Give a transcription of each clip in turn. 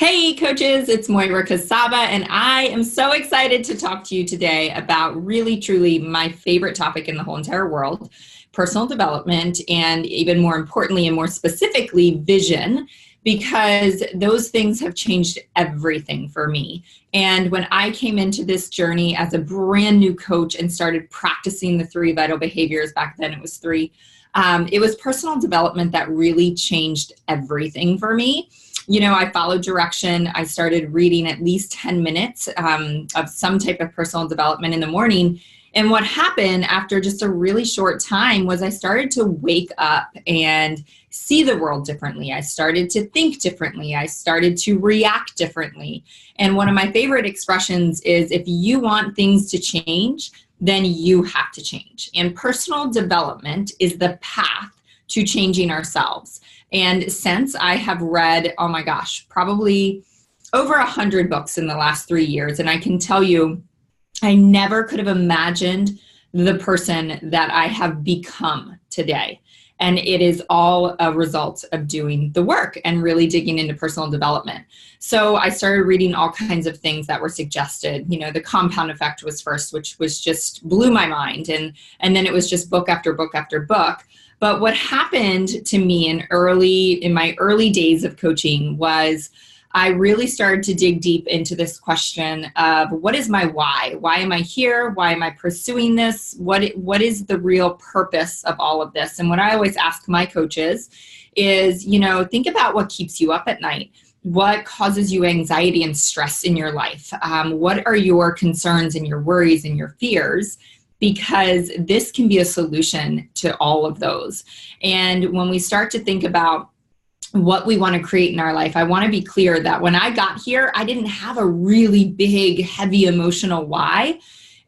Hey coaches, it's Moira, and I am so excited to talk to you today about really truly my favorite topic in the whole entire world, personal development, and even more importantly and more specifically, vision, because those things have changed everything for me. And when I came into this journey as a brand new coach and started practicing the 3 vital behaviors, back then it was 3, it was personal development that really changed everything for me. You know, I followed direction. I started reading at least 10 minutes of some type of personal development in the morning. And what happened after just a really short time was I started to wake up and see the world differently. I started to think differently. I started to react differently. And one of my favorite expressions is, if you want things to change, then you have to change. And personal development is the path to changing ourselves. And since I have read, oh my gosh, probably over 100 books in the last 3 years, and I can tell you, I never could have imagined the person that I have become today. And it is all a result of doing the work and really digging into personal development. So I started reading all kinds of things that were suggested. You know, the compound effect was first, which was just blew my mind. And then it was just book after book after book. But what happened to me in my early days of coaching was I really started to dig deep into this question of, what is my why? Why am I here? Why am I pursuing this? What is the real purpose of all of this? And what I always ask my coaches is, think about what keeps you up at night. What causes you anxiety and stress in your life? What are your concerns and your worries and your fears? Because this can be a solution to all of those. And when we start to think about what we want to create in our life, I want to be clear that when I got here, I didn't have a really big, heavy emotional why.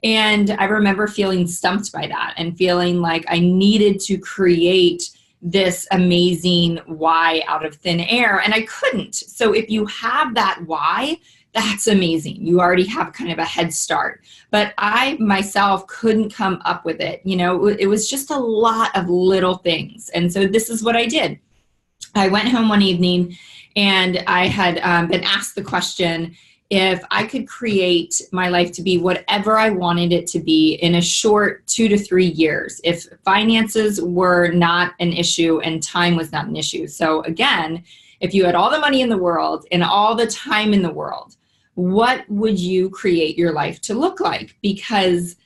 And I remember feeling stumped by that and feeling like I needed to create this amazing why out of thin air, and I couldn't. So if you have that why, that's amazing. You already have kind of a head start. But I myself couldn't come up with it. It was just a lot of little things. And so this is what I did. I went home one evening and I had been asked the question, if I could create my life to be whatever I wanted it to be in a short 2 to 3 years, if finances were not an issue and time was not an issue. So again, if you had all the money in the world and all the time in the world, what would you create your life to look like? Because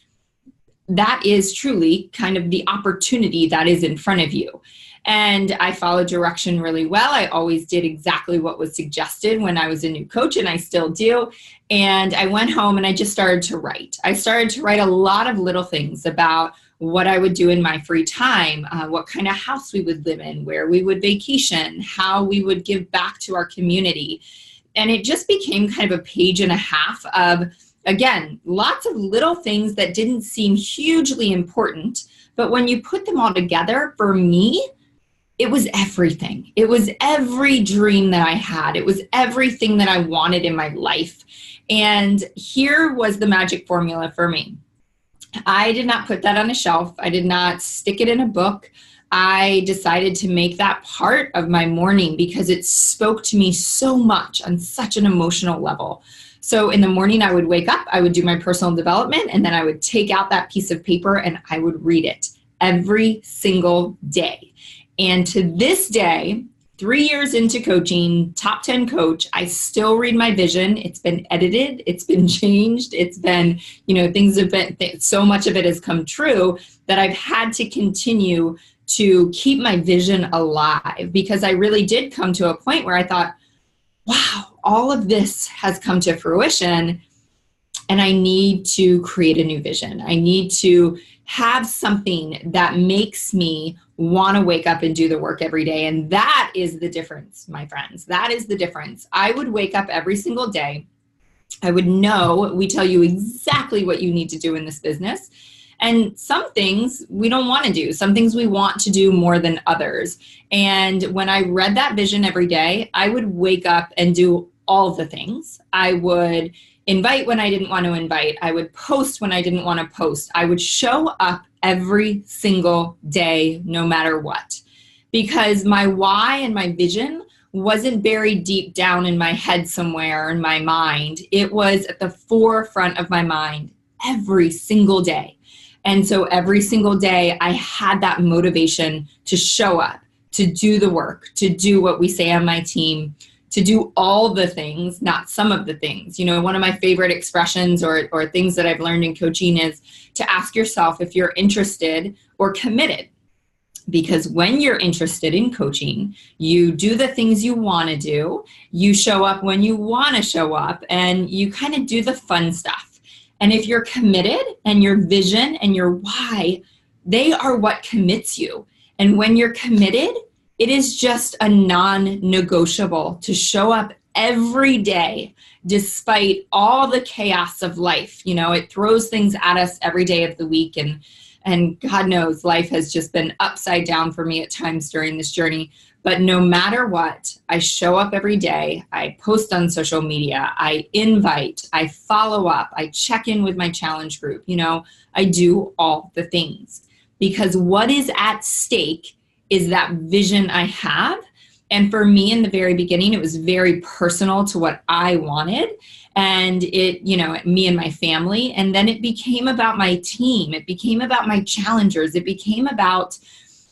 that is truly kind of the opportunity that is in front of you. And I followed direction really well. I always did exactly what was suggested when I was a new coach, and I still do. And I went home and I just started to write. I started to write a lot of little things about what I would do in my free time, what kind of house we would live in, where we would vacation, how we would give back to our community. And it just became kind of a page and a half of, again, lots of little things that didn't seem hugely important. But when you put them all together, for me, it was everything. It was every dream that I had. It was everything that I wanted in my life. And here was the magic formula for me. I did not put that on a shelf. I did not stick it in a book. I decided to make that part of my morning because it spoke to me so much on such an emotional level. So in the morning, I would wake up, I would do my personal development, and then I would take out that piece of paper and I would read it every single day. And to this day, 3 years into coaching, top 10 coach, I still read my vision. It's been edited. It's been changed. It's been, things have been, so much of it has come true that I've had to continue to keep my vision alive, because I really did come to a point where I thought, wow, all of this has come to fruition and I need to create a new vision. I need to have something that makes me want to wake up and do the work every day. And that is the difference, my friends. That is the difference. I would wake up every single day. I would know, we tell you exactly what you need to do in this business. And some things we don't want to do. Some things we want to do more than others. And when I read that vision every day, I would wake up and do all the things. I would invite when I didn't want to invite. I would post when I didn't want to post. I would show up every single day, no matter what. Because my why and my vision wasn't buried deep down in my head somewhere in my mind. It was at the forefront of my mind every single day. And so every single day I had that motivation to show up, to do the work, to do what we say on my team, to do all the things, not some of the things. You know, one of my favorite expressions or things that I've learned in coaching is to ask yourself if you're interested or committed. Because when you're interested in coaching, you do the things you want to do, you show up when you want to show up, and you kind of do the fun stuff. And if you're committed and your vision and your why, they are what commits you. And when you're committed, it is just a non-negotiable to show up every day despite all the chaos of life. You know, it throws things at us every day of the week, and God knows life has just been upside down for me at times during this journey. But no matter what, I show up every day. I post on social media. I invite. I follow up. I check in with my challenge group. You know, I do all the things because what is at stake is that vision I have. And for me in the very beginning, it was very personal to what I wanted. And it, you know, me and my family. And then it became about my team. It became about my challengers. It became about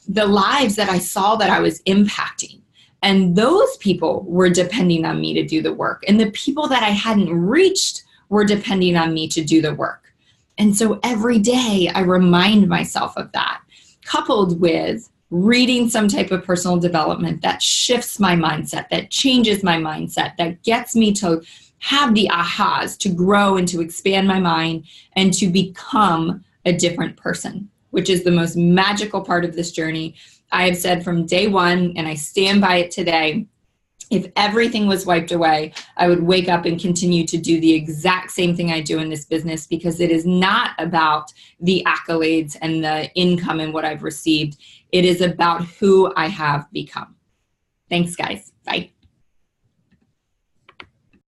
the lives that I saw that I was impacting. And those people were depending on me to do the work. And the people that I hadn't reached were depending on me to do the work. And so every day I remind myself of that, coupled with reading some type of personal development that shifts my mindset, that changes my mindset, that gets me to have the ahas, to grow and to expand my mind and to become a different person, which is the most magical part of this journey. I have said from day one, and I stand by it today, if everything was wiped away, I would wake up and continue to do the exact same thing I do in this business, because it is not about the accolades and the income and what I've received. It is about who I have become. Thanks, guys. Bye.